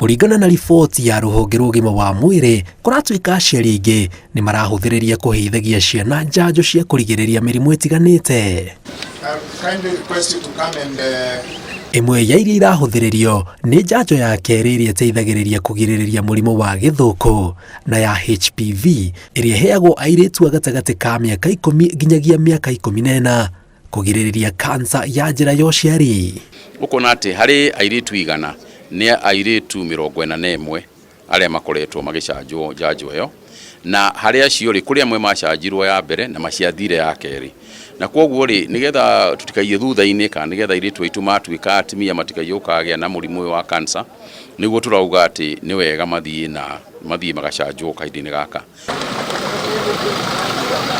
Kuringana na riboti ya rũhonge rwa ũgima wa mwĩrĩ, kũratuĩka aciari aingĩ nĩ marahũthĩrĩria kũheithagia ciana njanjo cia kũrigĩrĩria mĩrimũ ĩtiganĩte. Imwe ya iria irahũthĩrĩrio nĩ njanjo ya kerĩ ĩrĩa ĩteithagĩrĩria kũgirĩrĩria mũrimũ wa gĩthũkũ na ya HPV ĩrĩa ĩheagwo airĩtu a gatagatĩ ka mĩaka 10 nginyagia mĩaka 14 kũgirĩrĩria kansa ya njĩra ya ũciari. Ũkona atĩ harĩ airĩtu igana nĩ airĩtu 41 arĩa makoretwo magĩcanjwo njanjo ĩyo, na harĩ acio rĩ kũrĩ amwe macanjirwo ya mbere na maciathire ya kerĩ. Na kwoguo rĩ nigetha tutikaie thutha-inĩ kana nigetha airĩtu aitũ matuĩka atumia matikaie ũkagĩa na mũrimũ wa kansa, nĩguo turauga atĩ nĩ wega mathiĩ magacanjwo kahinda-inĩ gaka.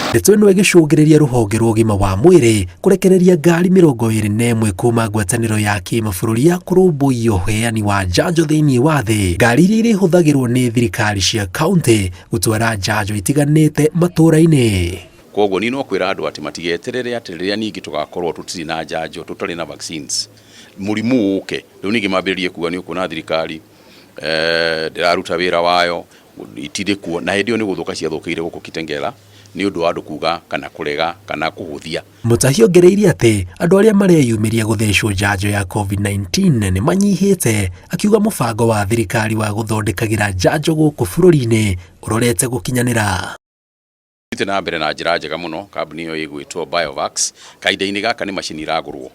Ndeto ĩno ĩgĩcũngĩrĩria rũhonge rwa ũgima wa mwĩrĩ kũrekereria ngari 21 kuma ngwatanĩro ya kĩmabũrũri ya kũrũmbũiya ũheani wa njanjo thĩinĩ wa thĩ. Ngari iria irĩhũthagĩrwo nĩ thirikari cia kaunti gũtwara njanjo itiganĩte matũũra-inĩ. Kwoguo ni no kwĩra andũ atĩ matigeterere atĩ rĩrĩa ningĩ tũgakorwo tũtirĩ na njanjo, tũtarĩ na vaccines, mũrimũ ũke rĩu ningĩ mambĩrĩrie kuga nĩ ũkuona thirikari ndĩraruta wĩra wayo, itirĩ kuo, na hĩndĩ ĩyo nĩ gũthũka ciathũkĩire gũkũ Kitengela nĩ ũndũ wa andũ kuga kana kũrega kana kũhũthia. Mũtahi ongereire atĩ andũ arĩa mareyumĩria gũthecwo njanjo ya COVID-19 nĩ manyihĩte, akiuga mũbango wa thirikari wa gũthondekagĩra njanjo gũkũ bũrũri-inĩ ũrorete gũkinyanĩra. Na mbere na njĩra njega mũno kambuni ĩyo ĩgwĩtwo Biovax, kahinda-inĩ gaka nĩ macini iragũrwo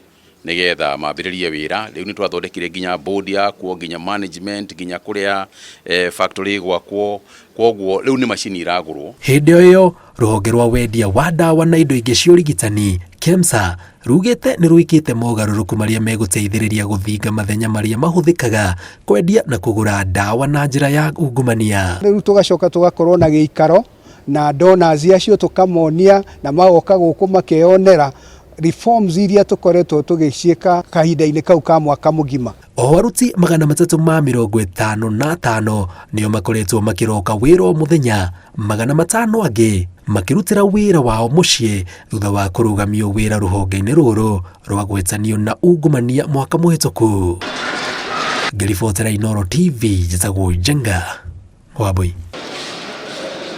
nigetha mambĩrĩrie wĩra. Rĩu nĩ twathondekire nginya board yakwo, nginya management, nginya kũrĩa factory gwakwo, kwoguo rĩu nĩ macini iragũrwo. Hĩndĩ ĩyo rũhonge rwa wendia wa ndawa na indo ingĩ cia ũrigitani KEMSA rugĩte nĩ rwĩkĩte mogarũrũku marĩa megũteithĩrĩria gũthinga mathenya marĩa mahũthĩkaga kwendia na kũgũra ndawa na njĩra ya ungumania. Rĩu tũgacoka tũgakorwo na gĩikaro na donors acio tukamonia na magoka gũkũ makeyonera reforms iria tukoretwo tũgĩciĩka kahinda-inĩ kau ka mwaka mũgima. O aruti 355 nĩo makoretwo makiroka wĩra o mũthenya, 500 angĩ makirutĩra wĩra wao mũciĩ thutha wa kũrũgamio wĩra rũhonge-inĩ rũrũ rwa gwetanio na ungumania mwaka mũhĩtũku. Ngĩribotera Inooro TV, njĩtagwo Njenga Wambui.